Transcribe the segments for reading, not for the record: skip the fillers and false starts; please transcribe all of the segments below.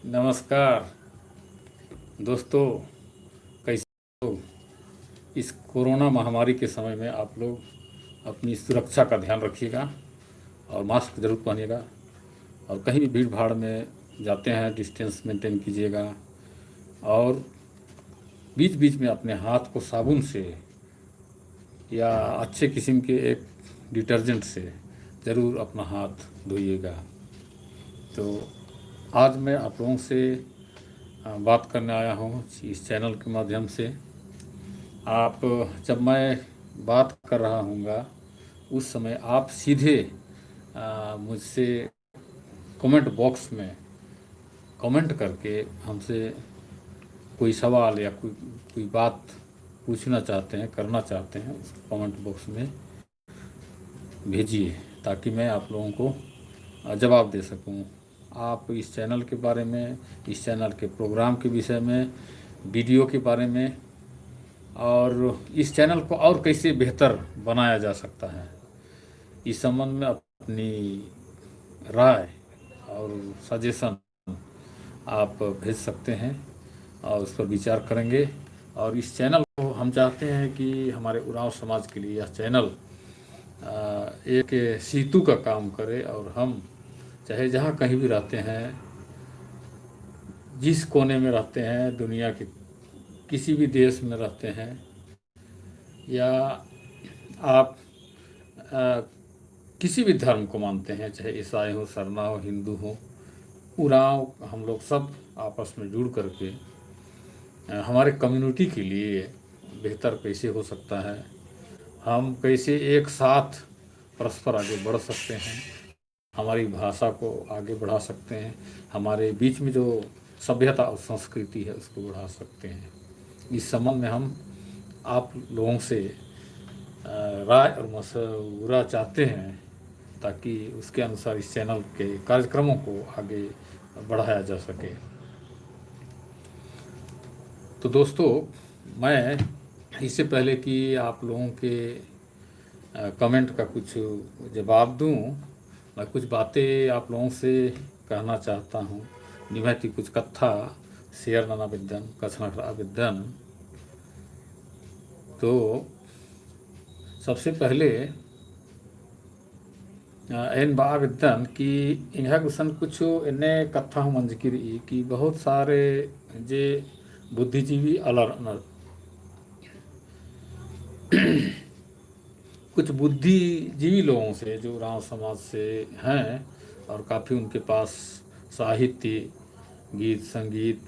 नमस्कार दोस्तों, कैसे हो? इस कोरोना महामारी के समय में आप लोग अपनी सुरक्षा का ध्यान रखिएगा और मास्क जरूर पहनिएगा। और कहीं भी भीड़ भाड़ में जाते हैं डिस्टेंस मेंटेन कीजिएगा। और बीच बीच में अपने हाथ को साबुन से या अच्छे किस्म के एक डिटर्जेंट से ज़रूर अपना हाथ धोइएगा। तो आज मैं आप लोगों से बात करने आया हूँ इस चैनल के माध्यम से। आप जब मैं बात कर रहा हूँगा उस समय आप सीधे मुझसे कमेंट बॉक्स में कमेंट करके हमसे कोई सवाल या कोई कोई बात पूछना चाहते हैं, करना चाहते हैं, उस कमेंट बॉक्स में भेजिए ताकि मैं आप लोगों को जवाब दे सकूं। आप इस चैनल के बारे में, इस चैनल के प्रोग्राम के विषय में, वीडियो के बारे में और इस चैनल को और कैसे बेहतर बनाया जा सकता है, इस संबंध में अपनी राय और सजेशन आप भेज सकते हैं और उस पर विचार करेंगे। और इस चैनल को हम चाहते हैं कि हमारे उरांव समाज के लिए यह चैनल एक सेतु का काम करे और हम चाहे जहाँ कहीं भी रहते हैं, जिस कोने में रहते हैं, दुनिया के किसी भी देश में रहते हैं, या आप आ, किसी भी धर्म को मानते हैं, चाहे ईसाई हो, सरना हो, हिंदू हो, उरांव हम लोग सब आपस में जुड़ करके हमारे कम्युनिटी के लिए बेहतर कैसे हो सकता है, हम कैसे एक साथ परस्पर आगे बढ़ सकते हैं, हमारी भाषा को आगे बढ़ा सकते हैं, हमारे बीच में जो सभ्यता और संस्कृति है उसको बढ़ा सकते हैं। इस संबंध में हम आप लोगों से राय और मशवरा चाहते हैं ताकि उसके अनुसार इस चैनल के कार्यक्रमों को आगे बढ़ाया जा सके। तो दोस्तों, मैं इससे पहले कि आप लोगों के कमेंट का कुछ जवाब दूं, मैं कुछ बातें आप लोगों से कहना चाहता हूं। निमहती कुछ कथा शेयर नाना विद्यन कथन विद्यन। तो सबसे पहले एन बा विद्यन कि इन्हें गुसन कुछ इन्हें कथा हूँ मंजकिर कि बहुत सारे जे बुद्धिजीवी अलर कुछ बुद्धिजीवी लोगों से जो राव समाज से हैं और काफ़ी उनके पास साहित्य, गीत संगीत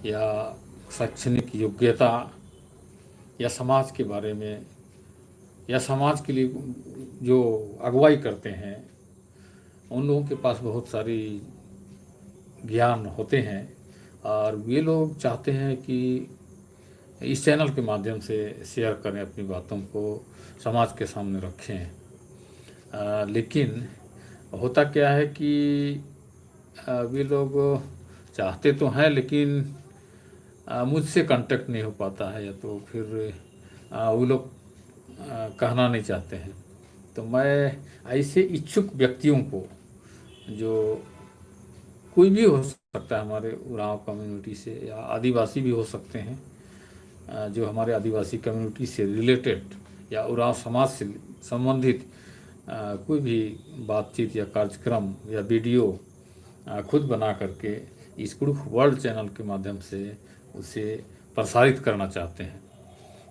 या शैक्षणिक योग्यता या समाज के बारे में या समाज के लिए जो अगुवाई करते हैं, उन लोगों के पास बहुत सारी ज्ञान होते हैं और वे लोग चाहते हैं कि इस चैनल के माध्यम से शेयर करें, अपनी बातों को समाज के सामने रखें। लेकिन होता क्या है कि वे लोग चाहते तो हैं लेकिन मुझसे कांटेक्ट नहीं हो पाता है, या तो फिर वो लोग कहना नहीं चाहते हैं। तो मैं ऐसे इच्छुक व्यक्तियों को, जो कोई भी हो सकता है हमारे उरांव कम्युनिटी से या आदिवासी भी हो सकते हैं, जो हमारे आदिवासी कम्युनिटी से रिलेटेड या उरांव समाज से संबंधित कोई भी बातचीत या कार्यक्रम या वीडियो खुद बना करके इस कुड़ुख वर्ल्ड चैनल के माध्यम से उसे प्रसारित करना चाहते हैं।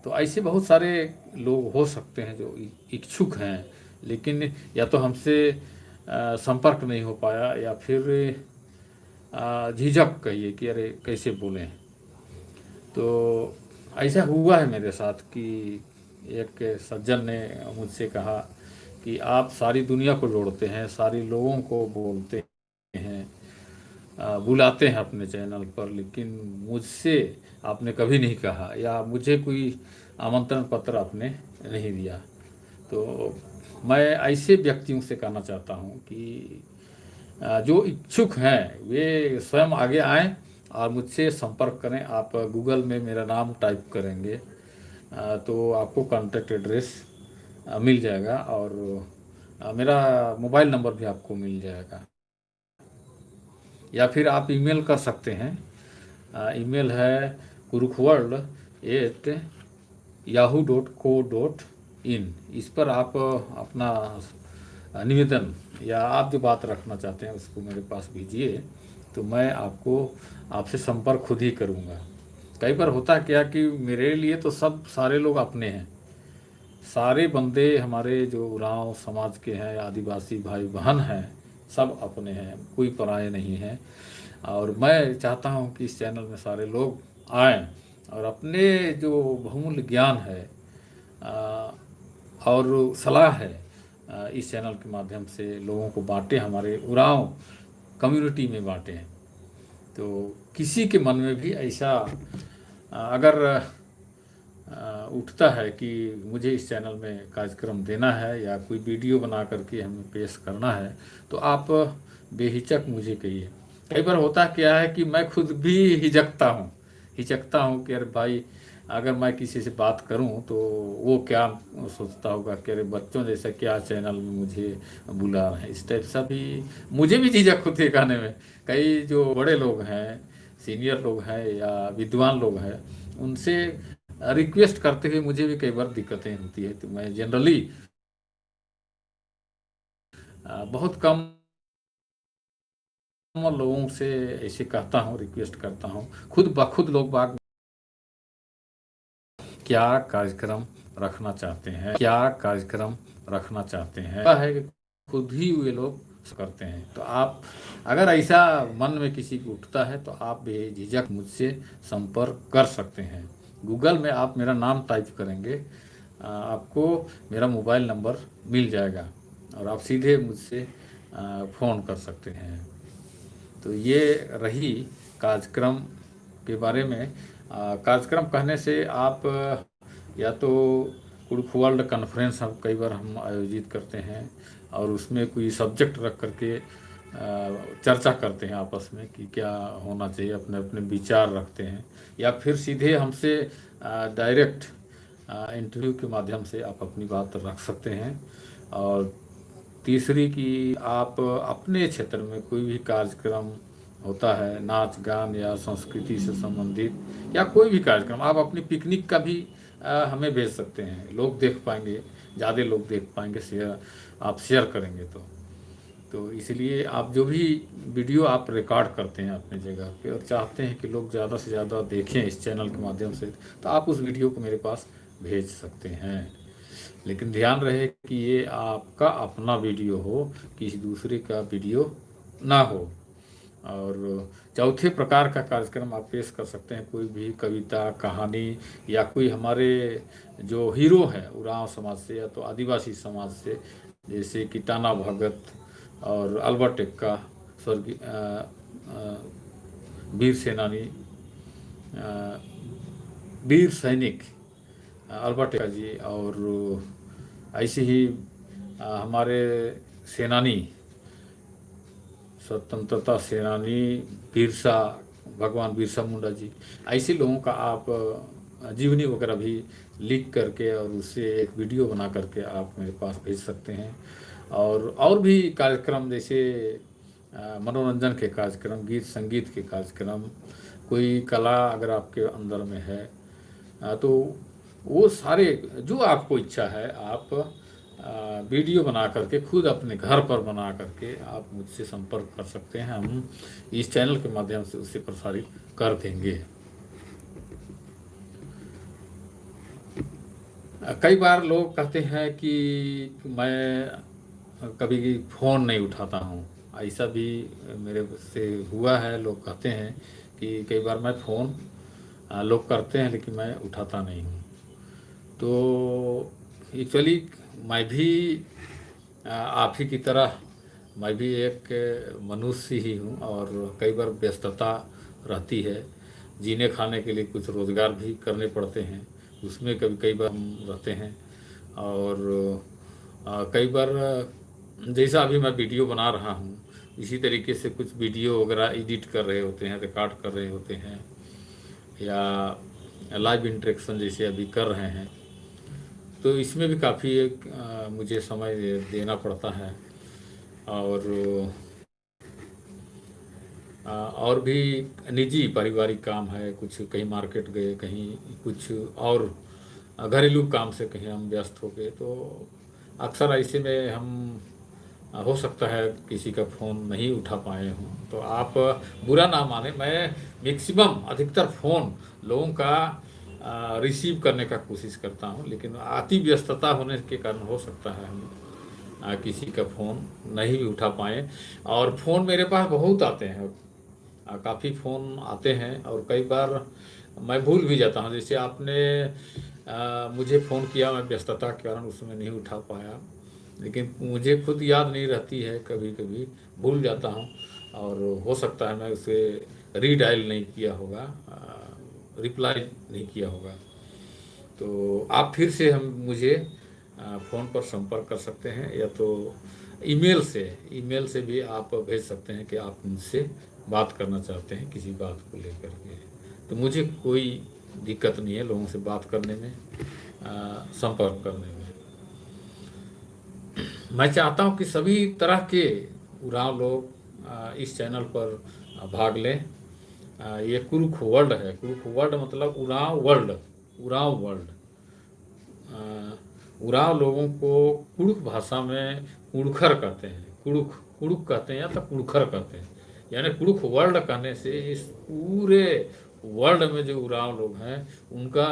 तो ऐसे बहुत सारे लोग हो सकते हैं जो इच्छुक हैं, लेकिन या तो हमसे संपर्क नहीं हो पाया या फिर झिझक कहिए कि अरे कैसे बोलें। तो ऐसा हुआ है मेरे साथ कि एक सज्जन ने मुझसे कहा कि आप सारी दुनिया को जोड़ते हैं, सारी लोगों को बोलते हैं, बुलाते हैं अपने चैनल पर, लेकिन मुझसे आपने कभी नहीं कहा या मुझे कोई आमंत्रण पत्र आपने नहीं दिया। तो मैं ऐसे व्यक्तियों से कहना चाहता हूँ कि जो इच्छुक हैं वे स्वयं आगे आएं और मुझसे संपर्क करें। आप गूगल में मेरा नाम टाइप करेंगे तो आपको कॉन्टैक्ट एड्रेस मिल जाएगा और मेरा मोबाइल नंबर भी आपको मिल जाएगा। या फिर आप ईमेल कर सकते हैं। ईमेल है kurukworld@yahoo.co.in। इस पर आप अपना निवेदन या आप जो बात रखना चाहते हैं उसको मेरे पास भेजिए, तो मैं आपसे संपर्क खुद ही करूँगा। कई बार होता क्या कि मेरे लिए तो सब सारे लोग अपने हैं, सारे बंदे हमारे जो उरांव समाज के हैं, आदिवासी भाई बहन हैं, सब अपने हैं, कोई पराये नहीं हैं। और मैं चाहता हूं कि इस चैनल में सारे लोग आएं और अपने जो बहुमूल्य ज्ञान है और सलाह है इस चैनल के माध्यम से लोगों को बांटें, हमारे उरांव कम्युनिटी में बांटें। तो किसी के मन में भी ऐसा अगर उठता है कि मुझे इस चैनल में कार्यक्रम देना है या कोई वीडियो बना करके हमें पेश करना है, तो आप बेहिचक मुझे कहिए। कई बार होता क्या है कि मैं खुद भी हिचकता हूँ कि अरे भाई, अगर मैं किसी से बात करूं तो वो क्या सोचता होगा कि अरे बच्चों जैसा क्या चैनल में मुझे बुला रहे हैं। इस टाइप सा भी मुझे भी झिझक होती है कहने में। कई जो बड़े लोग हैं, सीनियर लोग हैं या विद्वान लोग हैं, उनसे रिक्वेस्ट करते हुए मुझे भी कई बार दिक्कतें होती है। तो मैं जनरली बहुत कम लोगों से ऐसे कहता हूँ, रिक्वेस्ट करता हूँ। खुद ब खुद लोग बाग क्या कार्यक्रम रखना चाहते हैं, पता है कि खुद ही वे लोग करते हैं। तो आप अगर ऐसा मन में किसी को उठता है तो आप बेझिझक मुझसे संपर्क कर सकते हैं। गूगल में आप मेरा नाम टाइप करेंगे, आपको मेरा मोबाइल नंबर मिल जाएगा और आप सीधे मुझसे फ़ोन कर सकते हैं। तो ये रही कार्यक्रम के बारे में। कार्यक्रम कहने से आप या तो कुड़ुख वर्ल्ड कॉन्फ्रेंस हम आयोजित करते हैं और उसमें कोई सब्जेक्ट रख करके चर्चा करते हैं आपस में कि क्या होना चाहिए, अपने अपने विचार रखते हैं। या फिर सीधे हमसे डायरेक्ट इंटरव्यू के माध्यम से आप अपनी बात रख सकते हैं। और तीसरी कि आप अपने क्षेत्र में कोई भी कार्यक्रम होता है, नाच गान या संस्कृति से संबंधित या कोई भी कार्यक्रम, आप अपनी पिकनिक का भी हमें भेज सकते हैं। लोग देख पाएंगे, ज़्यादा लोग देख पाएंगे, आप शेयर करेंगे तो इसलिए आप जो भी वीडियो आप रिकॉर्ड करते हैं अपनी जगह पे और चाहते हैं कि लोग ज़्यादा से ज़्यादा देखें इस चैनल के माध्यम से, तो आप उस वीडियो को मेरे पास भेज सकते हैं। लेकिन ध्यान रहे कि ये आपका अपना वीडियो हो, किसी दूसरे का वीडियो ना हो। और चौथे प्रकार का कार्यक्रम आप पेश कर सकते हैं, कोई भी कविता, कहानी या कोई हमारे जो हीरो हैं उरांव समाज से या तो आदिवासी समाज से, जैसे कि टाना भगत और अल्बर्ट एक्का, स्वर्गीय वीर सेनानी, वीर सैनिक अल्बर्ट एक्का जी, और ऐसे ही हमारे सेनानी, स्वतंत्रता सेनानी भगवान बिरसा मुंडा जी, ऐसे लोगों का आप जीवनी वगैरह भी लिख करके और उससे एक वीडियो बना करके आप मेरे पास भेज सकते हैं। और भी कार्यक्रम जैसे मनोरंजन के कार्यक्रम, गीत संगीत के कार्यक्रम, कोई कला अगर आपके अंदर में है तो वो सारे जो आपको इच्छा है आप वीडियो बना करके खुद अपने घर पर बना करके आप मुझसे संपर्क कर सकते हैं। हम इस चैनल के माध्यम से उसे प्रसारित कर देंगे। कई बार लोग कहते हैं कि मैं कभी फ़ोन नहीं उठाता हूँ, ऐसा भी मेरे से हुआ है। लोग कहते हैं कि कई बार मैं फ़ोन लोग करते हैं लेकिन मैं उठाता नहीं हूँ। तो एक्चुअली मैं भी आप ही की तरह मैं भी एक मनुष्य ही हूँ और कई बार व्यस्तता रहती है, जीने खाने के लिए कुछ रोज़गार भी करने पड़ते हैं, उसमें कई बार हम रहते हैं। और कई बार जैसा अभी मैं वीडियो बना रहा हूँ, इसी तरीके से कुछ वीडियो वगैरह एडिट कर रहे होते हैं, रिकॉर्ड कर रहे होते हैं, या लाइव इंटरेक्शन जैसे अभी कर रहे हैं। तो इसमें भी काफ़ी मुझे समय देना पड़ता है। और और भी निजी पारिवारिक काम है, कुछ कहीं मार्केट गए, कहीं कुछ और घरेलू काम से कहीं हम व्यस्त हो गए, तो अक्सर ऐसे में हम हो सकता है किसी का फ़ोन नहीं उठा पाए हों। तो आप बुरा ना माने, मैं मैक्सिमम अधिकतर फ़ोन लोगों का रिसीव करने का कोशिश करता हूं, लेकिन अति व्यस्तता होने के कारण हो सकता है हम किसी का फ़ोन नहीं भी उठा पाएँ। और फ़ोन मेरे पास बहुत आते हैं, काफ़ी फ़ोन आते हैं और कई बार मैं भूल भी जाता हूँ। जैसे आपने मुझे फ़ोन किया, मैं व्यस्तता के कारण उसमें नहीं उठा पाया, लेकिन मुझे खुद याद नहीं रहती है, कभी-कभी भूल जाता हूँ और हो सकता है मैं उसे रीडायल नहीं किया होगा, रिप्लाई नहीं किया होगा। तो आप फिर से हम मुझे फ़ोन पर संपर्क कर सकते हैं, या तो ईमेल से भी आप भेज सकते हैं कि आप मुझसे बात करना चाहते हैं किसी बात को लेकर के। तो मुझे कोई दिक्कत नहीं है लोगों से बात करने में, संपर्क करने में। मैं चाहता हूं कि सभी तरह के उरांव लोग इस चैनल पर भाग लें। ये कुरुख वर्ल्ड है। कुरुख वर्ल्ड मतलब उरांव वर्ल्ड, उरांव वर्ल्ड। उरांव लोगों को कुड़ुख भाषा में कुड़खर कहते हैं, कुड़ुख कुड़ुख कहते हैं या तो कुड़खर कहते हैं। यानी कुड़ुख वर्ल्ड कहने से इस पूरे वर्ल्ड में जो उरांव लोग हैं उनका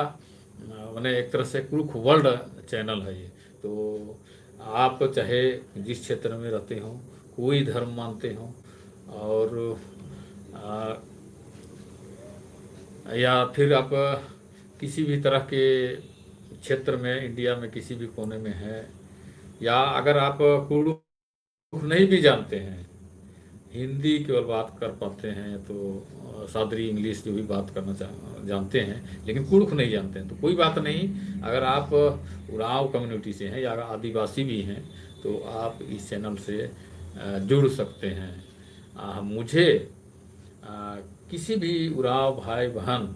माने एक तरह से कुड़ुख वर्ल्ड चैनल है ये। तो आप चाहे जिस क्षेत्र में रहते हो, कोई धर्म मानते हो, और या फिर आप किसी भी तरह के क्षेत्र में इंडिया में किसी भी कोने में है, या अगर आप कुड़ुख नहीं भी जानते हैं, हिंदी केवल बात कर पाते हैं, तो सादरी इंग्लिश जो भी बात करना जानते हैं, लेकिन कुड़ुख नहीं जानते हैं, तो कोई बात नहीं। अगर आप उरांव कम्युनिटी से हैं या आदिवासी भी हैं, तो आप इस चैनल से जुड़ सकते हैं। मुझे किसी भी उरांव भाई बहन,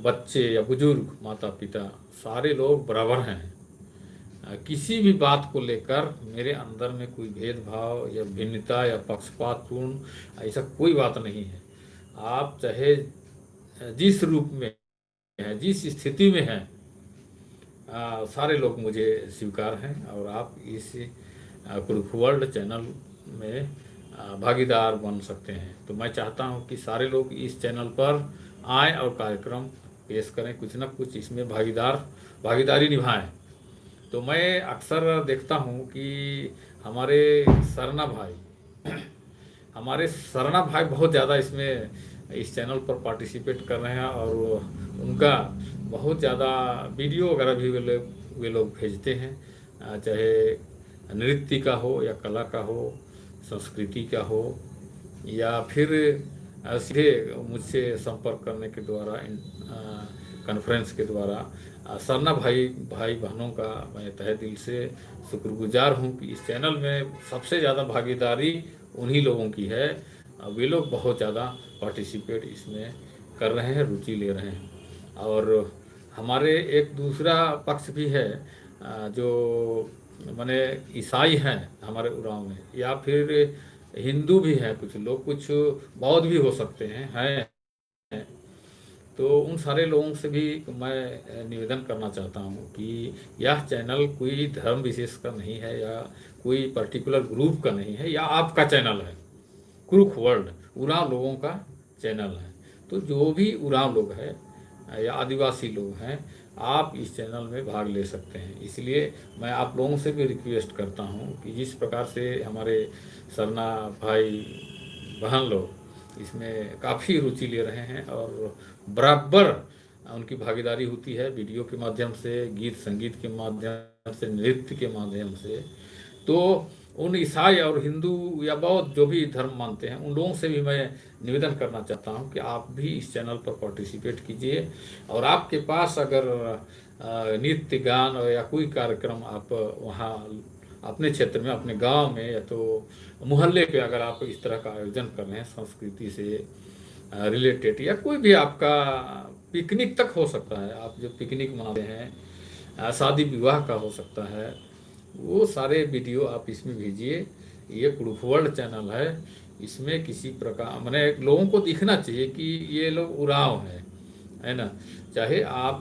बच्चे या बुजुर्ग, माता पिता, सारे लोग बराबर हैं। किसी भी बात को लेकर मेरे अंदर में कोई भेदभाव या भिन्नता या पक्षपातपूर्ण ऐसा कोई बात नहीं है। आप चाहे जिस रूप में हैं, जिस स्थिति में हैं, सारे लोग मुझे स्वीकार हैं, और आप इस कुरुख वर्ल्ड चैनल में भागीदार बन सकते हैं। तो मैं चाहता हूं कि सारे लोग इस चैनल पर आएँ और कार्यक्रम पेश करें, कुछ ना कुछ इसमें भागीदारी निभाएं। तो मैं अक्सर देखता हूँ कि हमारे सरना भाई हमारे सरना भाई बहुत ज़्यादा इसमें इस चैनल पर पार्टिसिपेट कर रहे हैं, और उनका बहुत ज़्यादा वीडियो वगैरह भी वे लोग भेजते हैं, चाहे नृत्य का हो या कला का हो, संस्कृति का हो, या फिर सीधे मुझसे संपर्क करने के द्वारा, कॉन्फ्रेंस के द्वारा। सरना भाई बहनों का मैं तहे दिल से शुक्रगुजार हूं कि इस चैनल में सबसे ज़्यादा भागीदारी उन्हीं लोगों की है। वे लोग बहुत ज़्यादा पार्टिसिपेट इसमें कर रहे हैं, रुचि ले रहे हैं। और हमारे एक दूसरा पक्ष भी है, जो माने ईसाई हैं हमारे उरांव में, या फिर हिंदू भी हैं कुछ लोग, कुछ बौद्ध भी हो सकते हैं। तो उन सारे लोगों से भी मैं निवेदन करना चाहता हूं कि यह चैनल कोई धर्म विशेष का नहीं है, या कोई पर्टिकुलर ग्रुप का नहीं है, या आपका चैनल है। कुरुख वर्ल्ड उरांव लोगों का चैनल है। तो जो भी उरांव लोग हैं या आदिवासी लोग हैं, आप इस चैनल में भाग ले सकते हैं। इसलिए मैं आप लोगों से भी रिक्वेस्ट करता हूं कि जिस प्रकार से हमारे सरना भाई बहन लोग इसमें काफ़ी रुचि ले रहे हैं, और बराबर उनकी भागीदारी होती है वीडियो के माध्यम से, गीत संगीत के माध्यम से, नृत्य के माध्यम से। तो उन ईसाई और हिंदू या बौद्ध जो भी धर्म मानते हैं, उन लोगों से भी मैं निवेदन करना चाहता हूं कि आप भी इस चैनल पर पार्टिसिपेट कीजिए। और आपके पास अगर नृत्य गान या कोई कार्यक्रम आप वहाँ अपने क्षेत्र में, अपने गांव में, या तो मोहल्ले पे अगर आप इस तरह का आयोजन कर रहे हैं संस्कृति से रिलेटेड, या कोई भी आपका पिकनिक तक हो सकता है, आप जो पिकनिक मनाते हैं, शादी विवाह का हो सकता है, वो सारे वीडियो आप इसमें भेजिए। ये कुरुख वर्ल्ड चैनल है, इसमें किसी प्रकार मैंने लोगों को दिखना चाहिए कि ये लोग उराव है ना। चाहे आप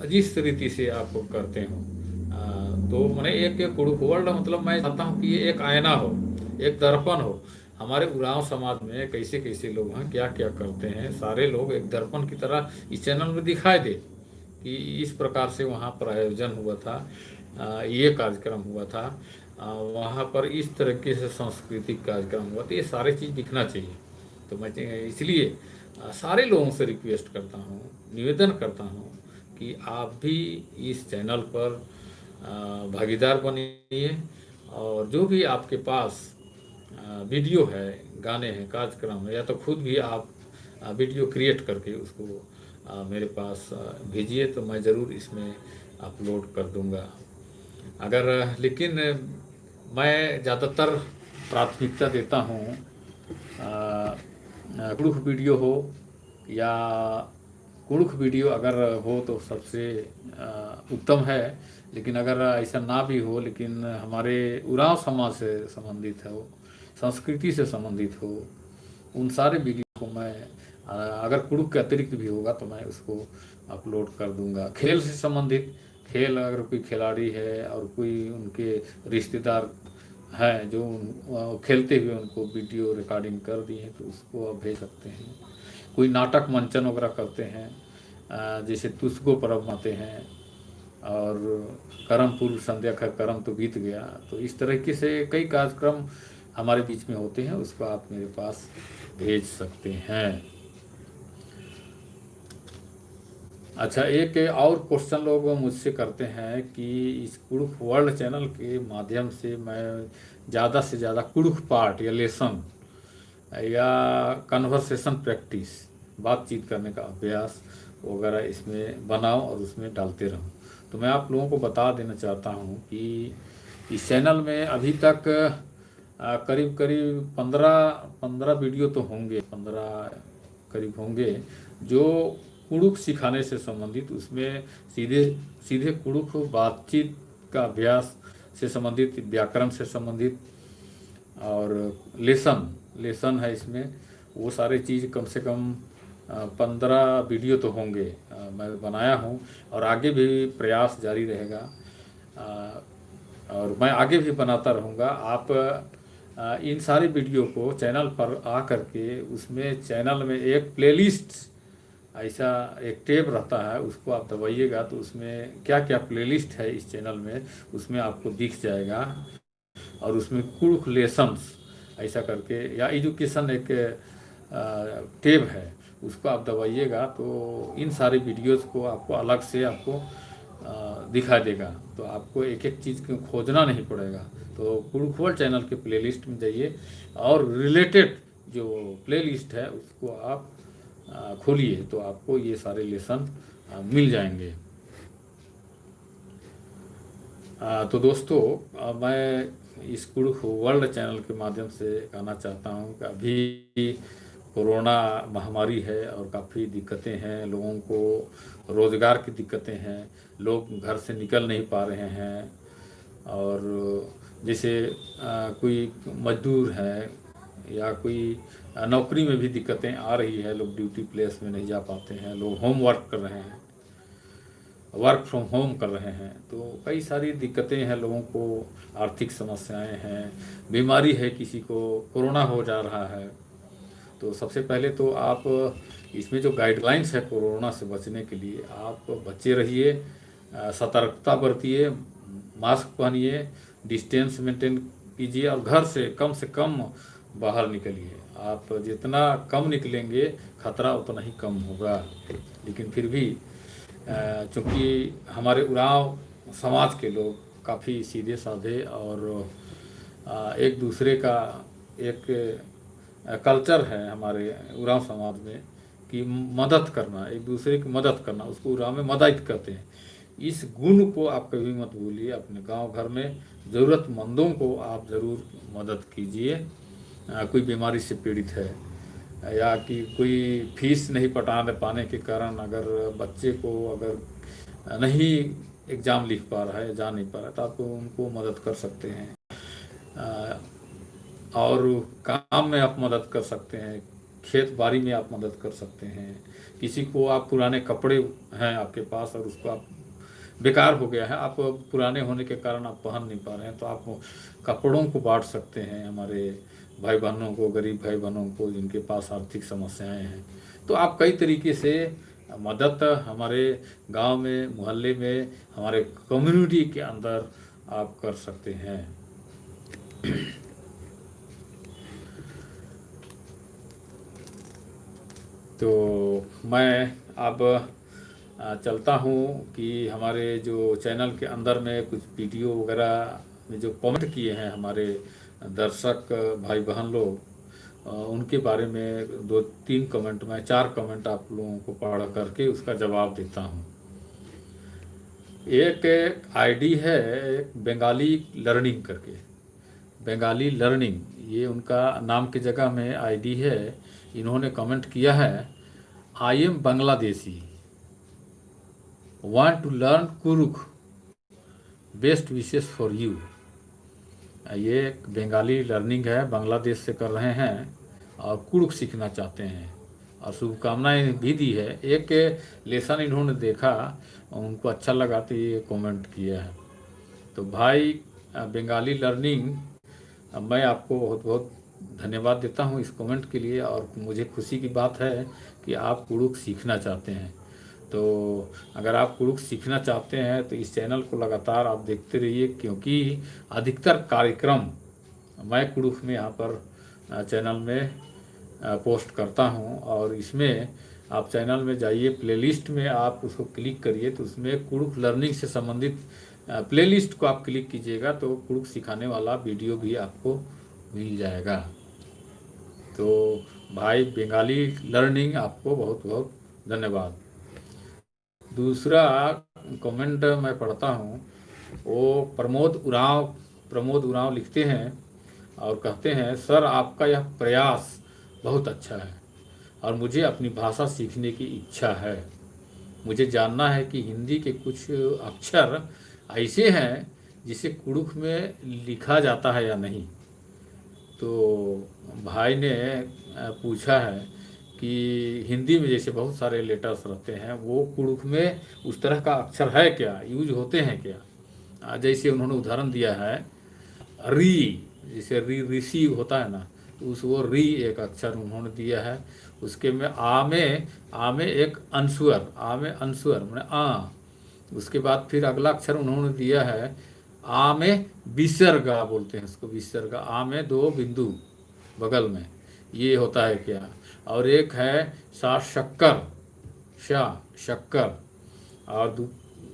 जिस रीति से आप करते हो, तो मैंने एक कुड़ुक वर्ल्ड मतलब मैं चाहता हूँ कि ये एक आईना हो, एक दर्पण हो। हमारे उरांव समाज में कैसे कैसे लोग हैं, क्या क्या करते हैं, सारे लोग एक दर्पण की तरह इस चैनल में दिखाई दे कि इस प्रकार से वहाँ पर आयोजन हुआ था, ये कार्यक्रम हुआ था, वहाँ पर इस तरीके से सांस्कृतिक कार्यक्रम हुआ, तो ये सारी चीज़ दिखना चाहिए। तो मैं इसलिए सारे लोगों से रिक्वेस्ट करता हूँ, निवेदन करता हूँ कि आप भी इस चैनल पर भागीदार बनिए, और जो भी आपके पास वीडियो है, गाने हैं, कार्यक्रम है, या तो खुद भी आप वीडियो क्रिएट करके उसको मेरे पास भेजिए, तो मैं ज़रूर इसमें अपलोड कर दूंगा। अगर लेकिन मैं ज़्यादातर प्राथमिकता देता हूँ कुड़ुख वीडियो हो या कुड़ुख वीडियो अगर हो तो सबसे उत्तम है। लेकिन अगर ऐसा ना भी हो, लेकिन हमारे उरांव समाज से संबंधित हो, संस्कृति से संबंधित हो, उन सारे वीडियो को मैं अगर कुड़ुक के अतिरिक्त भी होगा तो मैं उसको अपलोड कर दूंगा। खेल से संबंधित, खेल अगर कोई खिलाड़ी है और कोई उनके रिश्तेदार हैं जो खेलते हुए उनको वीडियो रिकॉर्डिंग कर दिए हैं, तो उसको आप भेज सकते हैं। कोई नाटक मंचन वगैरह करते हैं, जैसे तुझको परब माते हैं और करम पूर्व संध्या का करम तो बीत गया, तो इस तरीके से कई कार्यक्रम हमारे बीच में होते हैं, उसको आप मेरे पास भेज सकते हैं। अच्छा, एक और क्वेश्चन लोग मुझसे करते हैं कि इस कुड़ुख वर्ल्ड चैनल के माध्यम से मैं ज़्यादा से ज़्यादा कुड़ुख पाठ या लेसन या कन्वर्सेशन प्रैक्टिस, बातचीत करने का अभ्यास वगैरह इसमें बनाऊं और उसमें डालते रहूं। तो मैं आप लोगों को बता देना चाहता हूं कि इस चैनल में अभी तक करीब करीब 15 वीडियो तो होंगे, 15 करीब होंगे जो कुड़ुक सिखाने से संबंधित, उसमें सीधे सीधे कुड़ुक बातचीत का अभ्यास से संबंधित, व्याकरण से संबंधित और लेसन है इसमें। वो सारे चीज़ कम से कम 15 वीडियो तो होंगे मैं बनाया हूँ, और आगे भी प्रयास जारी रहेगा, और मैं आगे भी बनाता रहूँगा। आप इन सारे वीडियो को चैनल पर आ करके, उसमें चैनल में एक प्लेलिस्ट ऐसा एक टैब रहता है, उसको आप दबाइएगा तो उसमें क्या क्या प्लेलिस्ट है इस चैनल में उसमें आपको दिख जाएगा। और उसमें कुड़ुख लेसन्स ऐसा करके या एजुकेशन एक टैब है, उसको आप दबाइएगा तो इन सारे वीडियोस को आपको अलग से आपको दिखा देगा, तो आपको एक एक चीज़ को खोजना नहीं पड़ेगा। तो कुड़ुख वर्ल्ड चैनल के प्लेलिस्ट में जाइए और रिलेटेड जो प्लेलिस्ट है उसको आप खोलिए, तो आपको ये सारे लेसन मिल जाएंगे। तो दोस्तों, मैं इस कुड़ुख वर्ल्ड चैनल के माध्यम से कहना चाहता हूँ कि अभी कोरोना महामारी है और काफ़ी दिक्कतें हैं, लोगों को रोज़गार की दिक्कतें हैं, लोग घर से निकल नहीं पा रहे हैं, और जैसे कोई मजदूर है या कोई नौकरी में भी दिक्कतें आ रही है, लोग ड्यूटी प्लेस में नहीं जा पाते हैं, लोग होम वर्क कर रहे हैं, वर्क फ्रॉम होम कर रहे हैं, तो कई सारी दिक्कतें हैं लोगों को, आर्थिक समस्याएं हैं, बीमारी है, किसी को कोरोना हो जा रहा है। तो सबसे पहले तो आप इसमें जो गाइडलाइंस है कोरोना से बचने के लिए, आप बचे रहिए, सतर्कता बरतिए, मास्क पहनिए, डिस्टेंस मेंटेन कीजिए, और घर से कम बाहर निकलिए। आप जितना कम निकलेंगे खतरा उतना ही कम होगा। लेकिन फिर भी चूँकि हमारे उरांव समाज के लोग काफ़ी सीधे साधे और एक दूसरे का एक कल्चर है हमारे उरांव समाज में कि मदद करना, एक दूसरे की मदद करना, उसको उरांव में मदद कहते हैं। इस गुण को आप कभी मत भूलिए। अपने गांव घर में ज़रूरतमंदों को आप ज़रूर मदद कीजिए। कोई बीमारी से पीड़ित है या कि कोई फीस नहीं पटा पाने के कारण अगर बच्चे को अगर नहीं एग्ज़ाम लिख पा रहा है, जा नहीं पा रहा है, तो आप उनको मदद कर सकते हैं। और काम में आप मदद कर सकते हैं, खेत बाड़ी में आप मदद कर सकते हैं। किसी को आप पुराने कपड़े हैं आपके पास और उसको आप बेकार हो गया है, आप पुराने होने के कारण आप पहन नहीं पा रहे हैं, तो आप कपड़ों को बांट सकते हैं हमारे भाई बहनों को, गरीब भाई बहनों को जिनके पास आर्थिक समस्याएं हैं। तो आप कई तरीके से मदद हमारे गांव में, मोहल्ले में, हमारे कम्युनिटी के अंदर आप कर सकते हैं। तो मैं अब चलता हूँ कि हमारे जो चैनल के अंदर में कुछ वीडियो वगैरह में जो कमेंट किए हैं हमारे दर्शक भाई बहन लोग, उनके बारे में 2-3 कमेंट, मैं 4 कमेंट आप लोगों को पढ़ करके उसका जवाब देता हूँ। एक आईडी है, एक बंगाली लर्निंग करके, बंगाली लर्निंग, ये उनका नाम की जगह में आईडी है। इन्होंने कमेंट किया है, I am Bangladeshi, want to learn Kurukh, best wishes for you. ये एक बंगाली लर्निंग है, बांग्लादेश से कर रहे हैं और कुरुख सीखना चाहते हैं और शुभकामनाएं भी दी है। एक लेसन इन्होंने देखा, उनको अच्छा लगा तो ये कमेंट किया है। तो भाई बंगाली लर्निंग, मैं आपको बहुत बहुत धन्यवाद देता हूँ इस कमेंट के लिए, और मुझे खुशी की बात है कि आप कुरुख सीखना चाहते हैं। तो अगर आप कुरुख सीखना चाहते हैं तो इस चैनल को लगातार आप देखते रहिए, क्योंकि अधिकतर कार्यक्रम मैं कुरुख में यहाँ पर चैनल में पोस्ट करता हूँ। और इसमें आप चैनल में जाइए, प्लेलिस्ट में आप उसको क्लिक करिए, तो उसमें कुरुख लर्निंग से संबंधित प्लेलिस्ट को आप क्लिक कीजिएगा तो कुरुख सिखाने वाला वीडियो भी आपको मिल जाएगा। तो भाई बंगाली लर्निंग, आपको बहुत बहुत धन्यवाद। दूसरा कमेंट मैं पढ़ता हूँ, वो प्रमोद उरांव लिखते हैं और कहते हैं, सर आपका यह प्रयास बहुत अच्छा है और मुझे अपनी भाषा सीखने की इच्छा है। मुझे जानना है कि हिंदी के कुछ अक्षर ऐसे हैं जिसे कुरुख में लिखा जाता है या नहीं। तो भाई ने पूछा है कि हिंदी में जैसे बहुत सारे लेटर्स रहते हैं, वो कुरुख में उस तरह का अक्षर है क्या, यूज होते हैं क्या। जैसे उन्होंने उदाहरण दिया है, री, जैसे री ऋषि होता है ना, तो उस वो री एक अक्षर उन्होंने दिया है। उसके में आ में एक अंशुअर, आ में अंशुअर मैंने आ। उसके बाद फिर अगला अक्षर उन्होंने दिया है, आ में विसर्गा बोलते हैं उसको, विसर्गा, आ में 2 बिंदु बगल में, ये होता है क्या। और एक है सा शक्कर, शा शक्कर,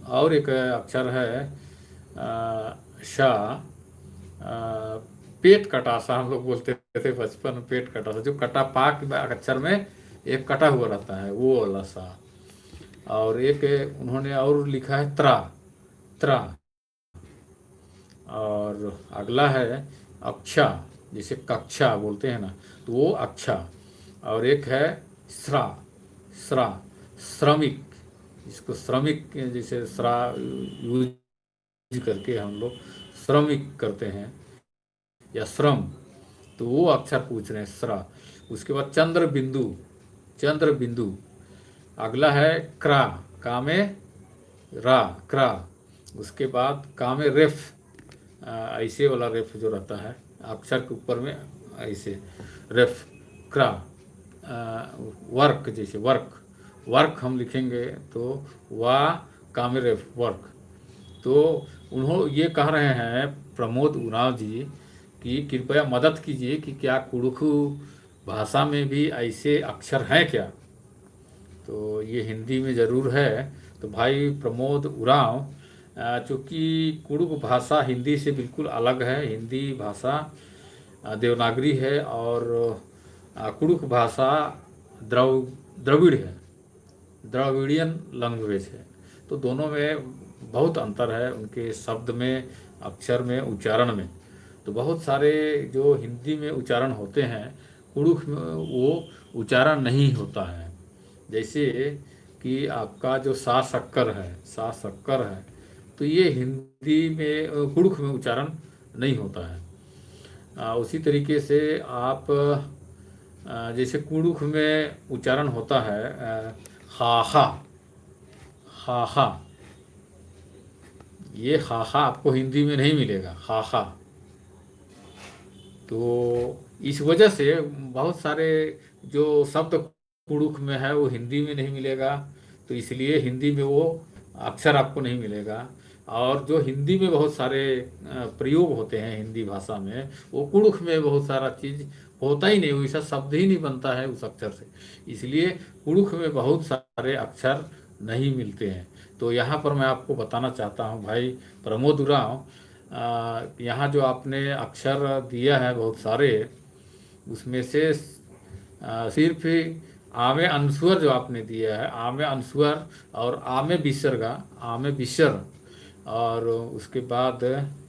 और एक अक्षर है शा, पेट कटासा हम लोग बोलते थे बचपन में, पेट कटासा, जो कटा पाक अक्षर में एक कटा हुआ रहता है, वो वाला सा। और एक उन्होंने और लिखा है त्रा, त्रा। और अगला है अक्षा, जिसे कक्षा बोलते हैं ना, तो वो अक्षा। और एक है श्रा, श्रा, श्रमिक, इसको श्रमिक, जैसे श्रा यूज करके हम लोग श्रमिक करते हैं या श्रम, तो वो अक्षर पूछ रहे हैं, श्रा। उसके बाद चंद्र बिंदु, चंद्र बिंदु। अगला है क्रा, का में रा, क्रा। उसके बाद का में रेफ, ऐसे वाला रेफ जो रहता है अक्षर के ऊपर में, ऐसे रेफ, क्रा। वर्क, जैसे वर्क, वर्क हम लिखेंगे तो वाह, का में रेफ, वर्क। तो उन्होंने ये कह रहे हैं प्रमोद उरांव जी कि कृपया मदद कीजिए कि क्या कुरुख भाषा में भी ऐसे अक्षर हैं क्या। तो ये हिंदी में ज़रूर है। तो भाई प्रमोद उरांव, चूँकि कुरुख भाषा हिंदी से बिल्कुल अलग है, हिंदी भाषा देवनागरी है और कुरुख भाषा द्रविड़ है, द्रविडियन लैंग्वेज है। तो दोनों में बहुत अंतर है, उनके शब्द में, अक्षर में, उच्चारण में। तो बहुत सारे जो हिंदी में उच्चारण होते हैं, कुरुख में वो उच्चारण नहीं होता है। जैसे कि आपका जो सा शक्कर है, सा शक्कर है, तो ये हिंदी में कुरुख में उच्चारण नहीं होता है। उसी तरीके से आप जैसे कुड़ुख में उच्चारण होता है हाहा, हाहा, ये हाहा आपको हिंदी में नहीं मिलेगा, हाहा। तो इस वजह से बहुत सारे जो शब्द कुड़ुख में है वो हिंदी में नहीं मिलेगा, तो इसलिए हिंदी में वो अक्षर आपको नहीं मिलेगा। और जो हिंदी में बहुत सारे प्रयोग होते हैं हिंदी भाषा में, वो कुड़ुख में बहुत सारा चीज़ होता ही नहीं, वैसा शब्द ही नहीं बनता है उस अक्षर से, इसलिए कुड़ुख में बहुत सारे अक्षर नहीं मिलते हैं। तो यहाँ पर मैं आपको बताना चाहता हूँ भाई प्रमोद उरांव, यहाँ जो आपने अक्षर दिया है बहुत सारे, उसमें से सिर्फ आमे अनुस्वर जो आपने दिया है, आमे अनुस्वर और आमे विसर्गा, आमे विसर, और उसके बाद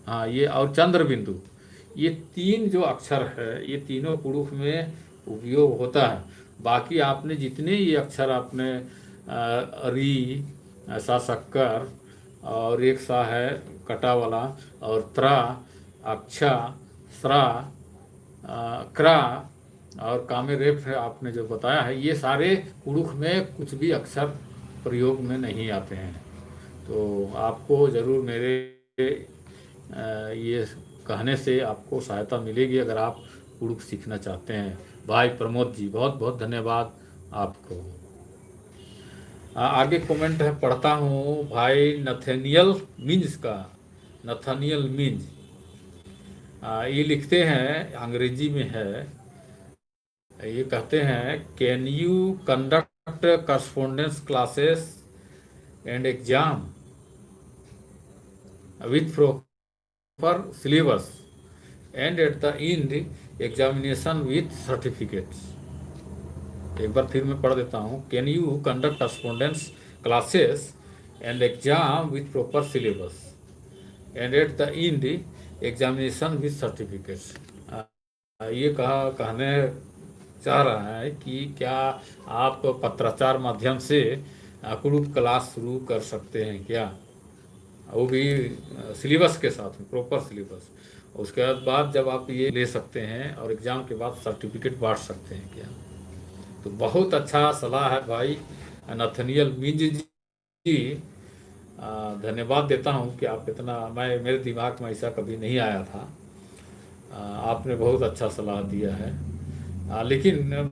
हाँ ये और चंद्र बिंदु, ये तीन जो अक्षर है ये तीनों पुरुष में उपयोग होता है। बाकी आपने जितने ये अक्षर आपने री, सा शक्कर, और एक सा है कटा वाला, और त्रा, अक्षा, स्रा, क्रा, और कामे रेफ आपने जो बताया है, ये सारे कुड़ुख में कुछ भी अक्षर प्रयोग में नहीं आते हैं। तो आपको ज़रूर मेरे ये कहने से आपको सहायता मिलेगी अगर आप कुड़ुख सीखना चाहते हैं। भाई प्रमोद जी बहुत बहुत धन्यवाद आपको। आगे कमेंट है पढ़ता हूँ भाई नथेनियल मिंज का, नथानियल मिंज, ये लिखते हैं, अंग्रेजी में है, ये कहते हैं can you conduct correspondence classes and exam with proper syllabus and at the end examination with certificates. एक बार फिर मैं पढ़ देता हूँ, can you conduct correspondence classes and exam with proper syllabus and at the end examination with certificates. ये कहने चाह रहा है कि क्या आप पत्राचार माध्यम से कुड़ुख क्लास शुरू कर सकते हैं क्या, वो भी सिलेबस के साथ में, प्रॉपर सिलेबस। उसके बाद जब आप ये ले सकते हैं और एग्ज़ाम के बाद सर्टिफिकेट बांट सकते हैं क्या। तो बहुत अच्छा सलाह है भाई नथनियल मिंज जी, धन्यवाद देता हूँ कि आप इतना, मेरे दिमाग में ऐसा कभी नहीं आया था, आपने बहुत अच्छा सलाह दिया है। लेकिन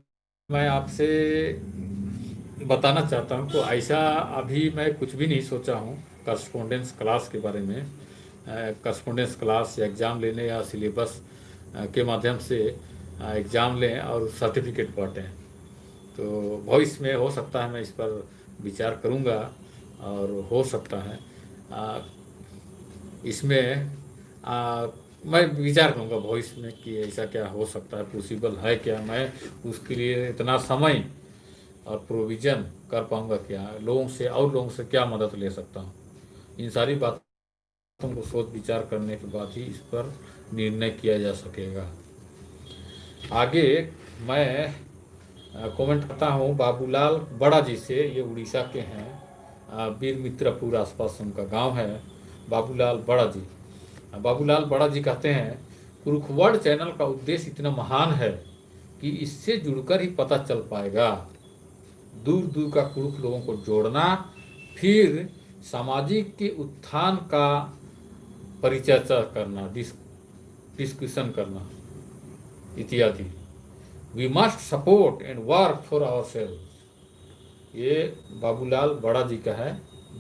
मैं आपसे बताना चाहता हूँ, तो ऐसा अभी मैं कुछ भी नहीं सोचा हूँ करस्पॉन्डेंस क्लास के बारे में। करस्पॉन्डेंस क्लास या एग्ज़ाम लेने या सिलेबस के माध्यम से एग्ज़ाम लें और सर्टिफिकेट बांटें। तो भविष्य में हो सकता है मैं इस पर विचार करूँगा, और हो सकता है इसमें मैं विचार करूँगा भविष्य में कि ऐसा क्या हो सकता है, पॉसिबल है क्या, मैं उसके लिए इतना समय और प्रोविज़न कर पाऊँगा क्या, लोगों से और लोगों से क्या मदद ले सकता हूँ। इन सारी बातों को सोच विचार करने के बाद ही इस पर निर्णय किया जा सकेगा। आगे मैं कमेंट करता हूँ बाबूलाल बड़ा जी से, ये उड़ीसा के हैं, वीर मित्रपुर आसपास उनका गांव है, बाबूलाल बड़ा जी। बाबूलाल बड़ा जी कहते हैं कुरुखवर्ड चैनल का उद्देश्य इतना महान है कि इससे जुड़कर ही पता चल पाएगा, दूर दूर का कुरुख लोगों को जोड़ना, फिर सामाजिक के उत्थान का परिचर्चा करना, डिस्कशन करना इत्यादि। We must support and work for our self. ये बाबूलाल बड़ा जी का है,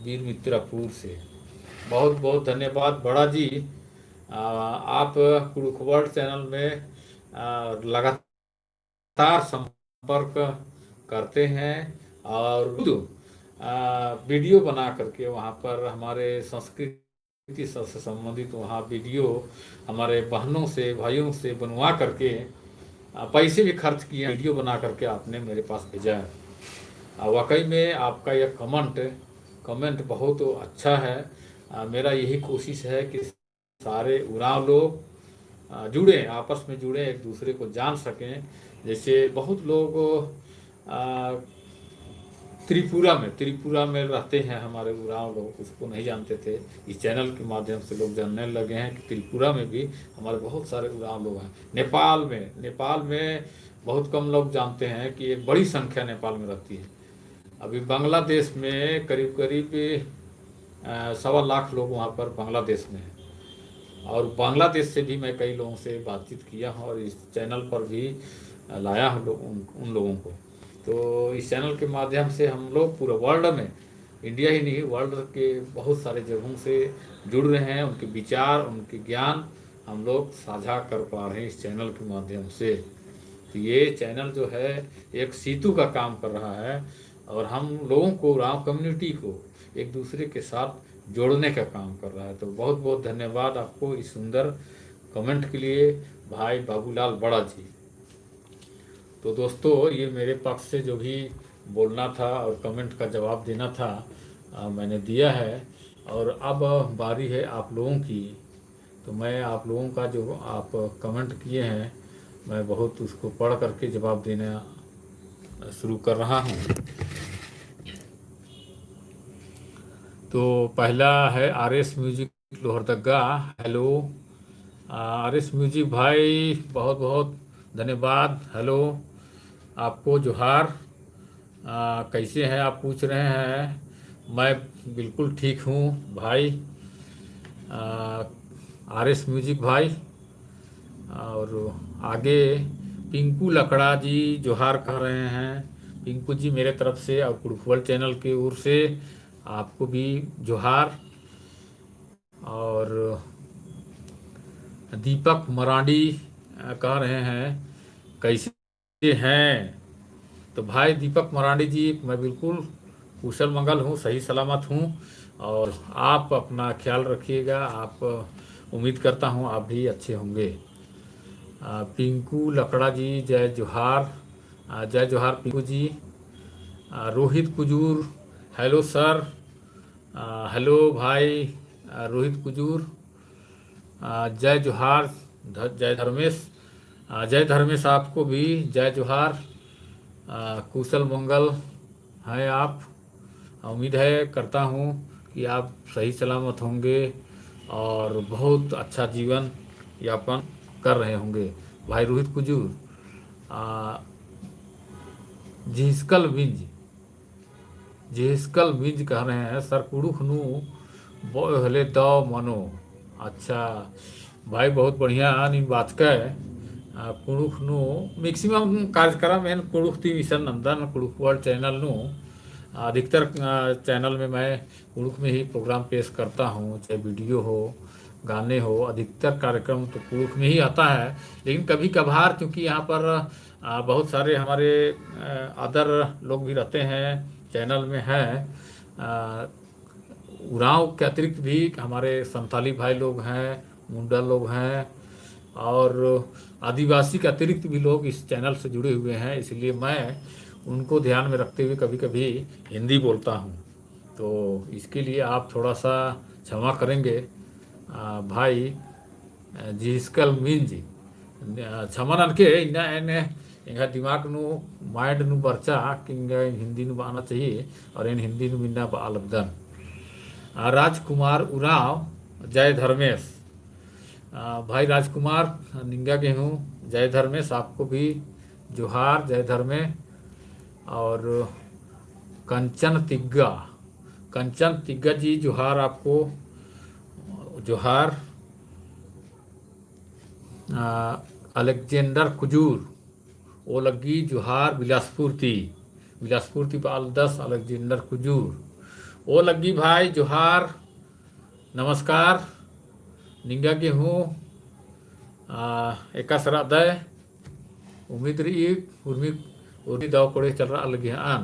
वीर मित्रापुर से। बहुत बहुत धन्यवाद बड़ा जी। आप कुरुखवर्ड चैनल में लगातार संपर्क करते हैं और वीडियो बना करके वहाँ पर हमारे संस्कृति से संबंधित वहाँ वीडियो हमारे बहनों से भाइयों से बनवा करके पैसे भी खर्च किए, वीडियो बना करके आपने मेरे पास भेजा है। वाकई में आपका यह कमेंट बहुत अच्छा है। मेरा यही कोशिश है कि सारे उरांव लोग जुड़े, आपस में जुड़े, एक दूसरे को जान सकें। जैसे बहुत लोग त्रिपुरा में रहते हैं हमारे उरांव लोग, उसको नहीं जानते थे। इस चैनल के माध्यम से लोग जानने लगे हैं कि त्रिपुरा में भी हमारे बहुत सारे उरांव लोग हैं। नेपाल में बहुत कम लोग जानते हैं कि एक बड़ी संख्या नेपाल में रहती है। अभी बांग्लादेश में करीब करीब 1.25 लाख लोग वहाँ पर बांग्लादेश में हैं। और बांग्लादेश से भी मैं कई लोगों से बातचीत किया हूँ और इस चैनल पर भी लाया हूँ उन लोगों को। तो इस चैनल के माध्यम से हम लोग पूरे वर्ल्ड में, इंडिया ही नहीं वर्ल्ड के बहुत सारे जगहों से जुड़ रहे हैं। उनके विचार, उनके ज्ञान हम लोग साझा कर पा रहे हैं इस चैनल के माध्यम से। तो ये चैनल जो है एक सेतु का काम कर रहा है और हम लोगों को, राव कम्युनिटी को एक दूसरे के साथ जोड़ने का काम कर रहा है। तो बहुत बहुत धन्यवाद आपको इस सुंदर कमेंट के लिए भाई बाबूलाल बड़ा जी। तो दोस्तों, ये मेरे पक्ष से जो भी बोलना था और कमेंट का जवाब देना था मैंने दिया है। और अब बारी है आप लोगों की। तो मैं आप लोगों का जो आप कमेंट किए हैं, मैं बहुत उसको पढ़ करके जवाब देना शुरू कर रहा हूँ। तो पहला है RS music Lohardaga. Hello RS music भाई, बहुत बहुत धन्यवाद। हेलो, आपको जोहार। कैसे हैं आप पूछ रहे हैं। मैं बिल्कुल ठीक हूँ भाई RS म्यूजिक भाई। और आगे पिंकू लकड़ा जी जोहार कह रहे हैं। पिंकू जी मेरे तरफ से और कुड़खवल चैनल की ओर से आपको भी जोहार। और दीपक मरांडी कह रहे हैं कैसे हैं। तो भाई दीपक मरांडी जी, मैं बिल्कुल कुशल मंगल हूँ, सही सलामत हूँ। और आप अपना ख्याल रखिएगा। आप उम्मीद करता हूँ आप भी अच्छे होंगे। पिंकू लकड़ा जी जय जोहार। जय जोहार Pinku ji. Rohit Kujur, hello sir. Hello भाई रोहित कुजूर। जय जोहार। जय धर्मेश। जय धर्मेश, आपको भी जय जोहार। कुशल मंगल हैं आप। उम्मीद है करता हूँ कि आप सही सलामत होंगे और बहुत अच्छा जीवन यापन कर रहे होंगे। भाई रोहित कुजूर। झिस्कल विंज कह रहे हैं सर कुड़ुख नु बोहले द मनो। अच्छा भाई, बहुत बढ़िया नीन बात का कुड़ुख नु मैक्सिमम कार्यक्रम एन कुड़ुख ती मिशन नंदन कुड़ुख वर्ल्ड चैनल नु अधिकतर चैनल में मैं कुड़ुख में ही प्रोग्राम पेश करता हूँ, चाहे वीडियो हो, गाने हो। अधिकतर कार्यक्रम तो कुड़ुख में ही आता है। लेकिन कभी कभार क्योंकि यहाँ पर बहुत सारे हमारे अदर लोग भी रहते हैं, चैनल में हैं। उरांव के अतिरिक्त भी हमारे संथाली भाई लोग हैं, मुंडा लोग हैं और आदिवासी के अतिरिक्त भी लोग इस चैनल से जुड़े हुए हैं। इसलिए मैं उनको ध्यान में रखते हुए कभी कभी हिंदी बोलता हूँ। तो इसके लिए आप थोड़ा सा क्षमा करेंगे भाई जिसकल मीन जी। क्षमा ननके इनका दिमाग नु माइंड नु बर्चा कि हिंदी नु आना चाहिए और इन हिंदी नु मिलना अलगदन। राजकुमार उराव जय धर्मेश। भाई राजकुमार निंगा के हूँ, जय धर्मेश, आपको भी जोहार, जय धर्मे। और कंचन तिग्गा जी जोहार, आपको जोहार। अलेक्जेंडर कुजूर ओ लगी जोहार। बिलासपुर थी पाल 10 अलेक्जेंडर कुजूर ओ लगी भाई जोहार, नमस्कार। निंगा के हूँ एका सरादय उम्मीद रही उर्मी दाव कोड़े चल रहा अलग आन।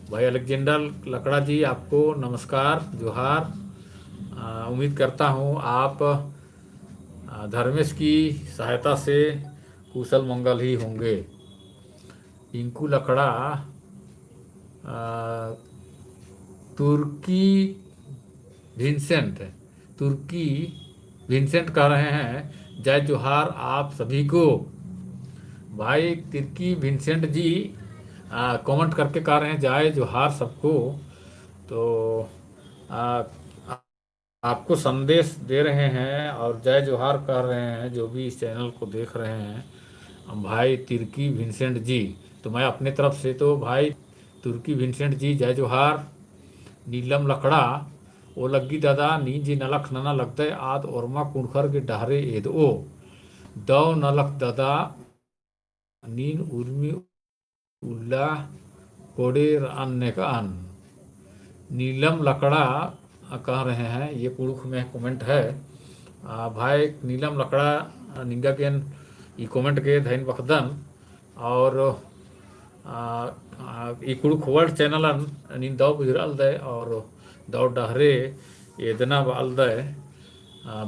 भाई अलेक्जेंडर लकड़ा जी, आपको नमस्कार, जोहार। उम्मीद करता हूँ आप धर्मेश की सहायता से कुशल मंगल ही होंगे। पिंकू लकड़ा तुर्की विंसेंट कह रहे हैं जय जोहार आप सभी को। भाई तिर्की विंसेंट जी, कमेंट करके कह रहे हैं जय जोहार सबको। तो आ, आपको संदेश दे रहे हैं और जय जोहार कह रहे हैं जो भी इस चैनल को देख रहे हैं भाई तिर्की विंसेंट जी। तो मैं अपने तरफ से तो भाई तुर्की विंसेंट जी जय जोहार। नीलम लकड़ा ओ लग्गी दादा नी जी नलख नना लगते आद ओरमा कुणखर के डहरे एद ओ दव नलख दादा नीन उर्मी उल्ला कोडे अन्य का अन नीलम लकड़ा कह रहे हैं, ये पुरुष में कमेंट है। भाई नीलम लकड़ा निंगा के ई कमेंट के धैन बखदन और ई कुड़ुक वर्ल्ड चैनल नीन दौ बुझरल दे और दौ डहरे एदना बाल दे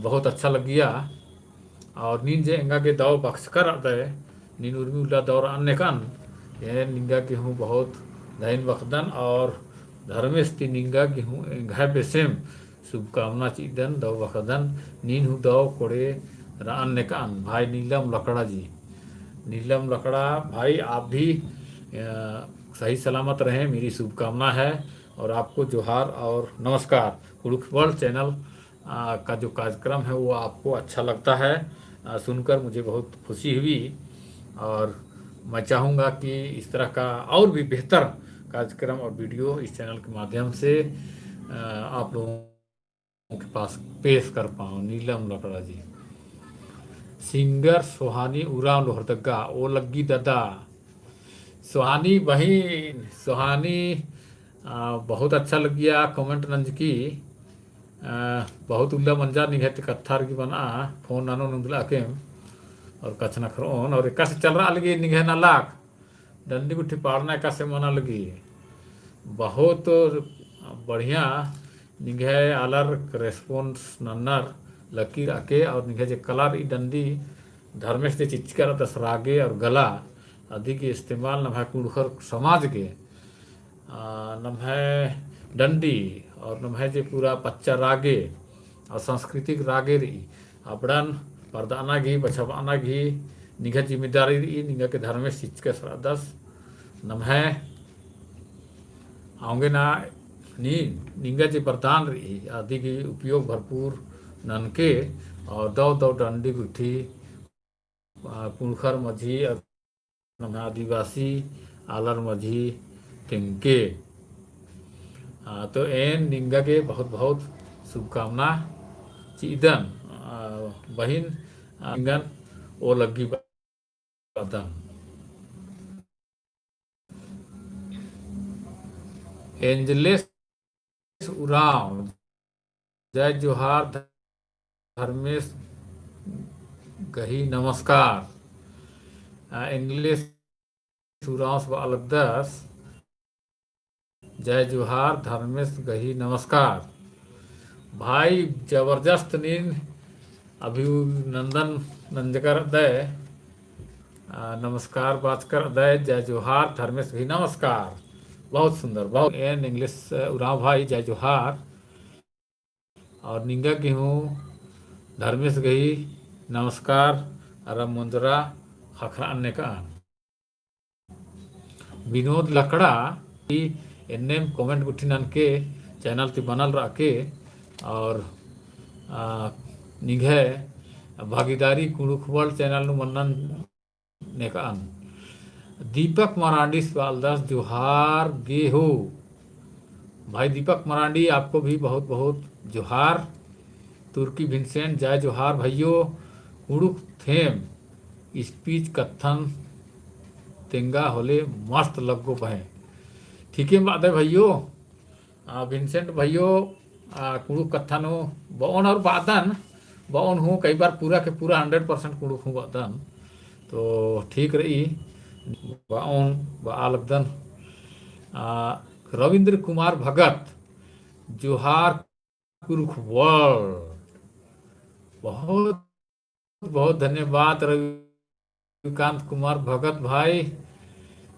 बहुत अच्छा लग गया। और नीन जे एंगा के दौ बख्श कर दे नीन उर्मी उल्ला दौर अन्य कन ये निंगा के हूँ बहुत धैन बखदन और धर्मेश ती निंगा की हूँ घर पे सेम शुभकामना चीदन दौ बखदन नीन हूँ दौ कोड़े अन्य कान भाई नीलम लकड़ा जी। नीलम लकड़ा भाई आप भी सही सलामत रहें मेरी शुभकामना है और आपको जोहार और नमस्कार। कुड़ुख वर्ल्ड चैनल का जो कार्यक्रम है वो आपको अच्छा लगता है सुनकर मुझे बहुत खुशी हुई और मैं चाहूँगा कि इस तरह का और भी बेहतर कार्यक्रम और वीडियो इस चैनल के माध्यम से आप लोगों के पास पेश कर पाऊँ। नीलम लकड़ा जी। सिंगर सुहानी उराव लोहरदगा ओ लग्गी दादा सुहानी बहन सुहानी बहुत अच्छा लग गया कमेंट नंज की बहुत उल्ला मंजा निघत कत्थार की बना फोन नानो नुंदला के और कछ न खरोन और एक से चल रहा लगी निघे ना लाख डंडी गुट्ठी पाड़ना एक से मना लगी बहुत बढ़िया निघे आलर रेस्पॉन्स नन्नर लकीर आके और निघे जे कलर ई डंडी धर्मेश दे चिचकर दसरागे और गला अधिक इस्तेमाल नम है कुड़खर समाज के नम है डंडी और नम है जे पूरा पच्चा रागे और सांस्कृतिक रागे रही अपड़न परदाना घी बछवाना घी निघा जिम्मेदारी रही निघा के धर्मेश चिचकर सरादस नम है आऊँगे ना नी निंगा जी प्रधान रही आदि की उपयोग भरपूर ननके और दौ दौ डंडी गुट्ठी कुणखर मझी और आदिवासी आलर मझी तिनके तो एन निंगा के बहुत बहुत शुभकामना चीदन बहिन निंगन ओ लगी बदन एंजलेस उराव जय जोहार धर्मेश गही नमस्कार इंग्लिश उराव अलगदस जय जोहार धर्मेश गही नमस्कार। भाई जबरदस्त नींद अभिनंदन नंजकर दे नमस्कार बातकर दे जय जोहार धर्मेश गही नमस्कार बहुत सुंदर बहुत एन इंग्लिश उराव भाई जय जोहार और निंगा की हूँ धर्मेश गही नमस्कार अरम मुंदरा खखरा अन्य का विनोद लकड़ा की एनएम कमेंट गुठी नन के चैनल ती बनल रह के और निघे भागीदारी कुड़ुख वर्ल्ड चैनल नु मनन ने का दीपक मरांडी सवालदास जोहार गे हो भाई दीपक मरांडी आपको भी बहुत बहुत जोहार। तुर्की विंसेंट जय जोहार भाइयों कुड़ुक थेम स्पीच कथन तेंगा होले मस्त लगो बहे ठीक है बात है भाइयों विंसेंट भाइयों कुड़ुक कथन हो बौन और बादन बौन हूँ कई बार पूरा के पूरा 100% कुड़ुक हूँ बादन तो ठीक रही बाउन बालगदन रविंद्र कुमार भगत जोहार कुरुख वर्ल्ड बहुत बहुत धन्यवाद रविकांत कुमार भगत भाई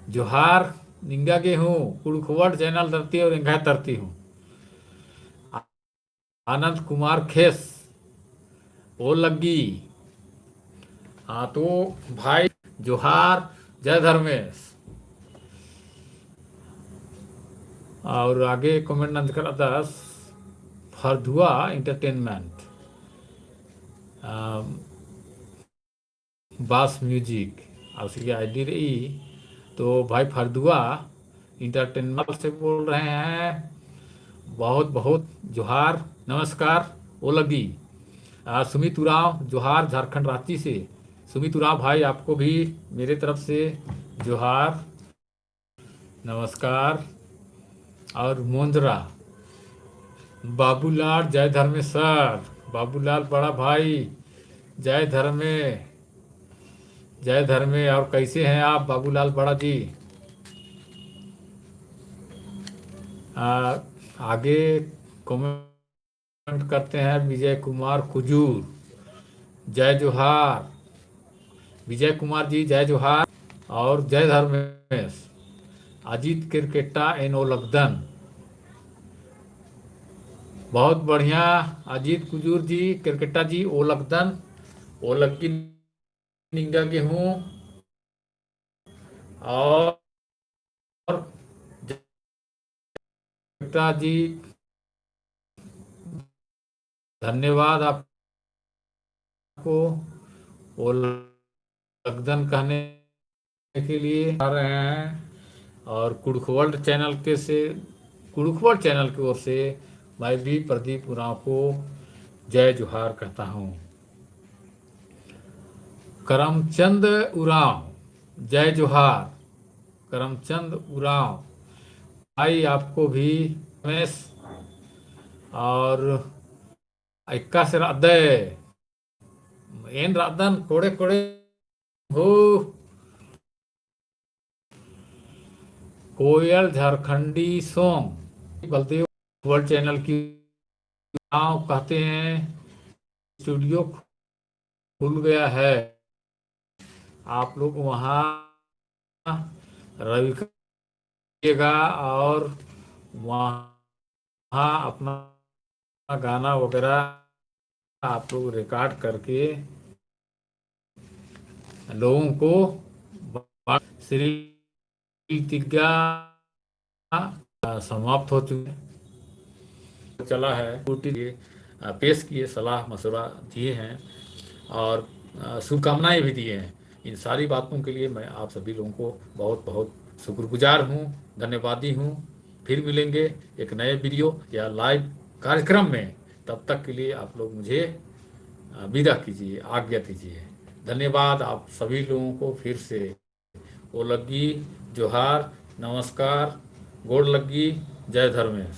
जोहार निंगा के हूँ कुरुख वर्ल्ड चैनल तरती और इंगा तरती हूँ। आनंद कुमार खेस ओ लगी हाँ तो भाई जोहार जय धर्मेश और आगे कमेंट नंद कर दस फरधुआ इंटरटेनमेंट बास म्यूजिक और उसकी आईडी रही। तो भाई फरदुआ इंटरटेनमेंट से बोल रहे हैं, बहुत बहुत जोहार नमस्कार ओलगी। सुमित उरांव जोहार झारखंड रांची से। सुमित उरांव भाई आपको भी मेरे तरफ से जोहार नमस्कार। और मोंजरा बाबूलाल जय धर्मेश्वर, बाबूलाल बड़ा भाई जय धर्मे, जय धर्मे। और कैसे हैं आप बाबूलाल बड़ा जी? आगे कमेंट करते हैं विजय कुमार कुजूर, जय जोहार विजय कुमार जी, जय जोहार। और जय धर्मेश अजीत क्रिकेटा एन ओलगदन, बहुत बढ़िया अजीत कुजूर जी क्रिकेटा जी ओलगदन ओलग की निंगा के हूँ। और क्रिकेटा जी धन्यवाद आपको ओलगदन कहने के लिए आ रहे हैं। और कुड़ुख वर्ल्ड चैनल के से कुड़ुख वर्ल्ड चैनल की ओर से मैं भी प्रदीप उरांव को जय जोहार कहता हूँ। करमचंद उरांव जय जोहार, करमचंद उरांव भाई आपको भी रमेश। और इक्का से राधे एन राधन कोड़े कोड़े हो। कोयल झारखंडी सॉन्ग बलदेव वर्ल्ड चैनल की नाव कहते हैं स्टूडियो खुल गया है, आप लोग वहाँ रवि करिएगा और वहाँ अपना गाना वगैरह आप लोग रिकॉर्ड करके लोगों को श्री प्रतिज्ञा समाप्त हो चुकी है, चला है पेश किए, सलाह मशवरा दिए हैं और शुभकामनाएं भी दिए हैं। इन सारी बातों के लिए मैं आप सभी लोगों को बहुत बहुत शुक्रगुजार हूँ, धन्यवादी हूँ। फिर मिलेंगे एक नए वीडियो या लाइव कार्यक्रम में, तब तक के लिए आप लोग मुझे विदा कीजिए, आज्ञा दीजिए। धन्यवाद आप सभी लोगों को फिर से ओलगी जोहार नमस्कार गोड़ लगी, जय धर्मेश।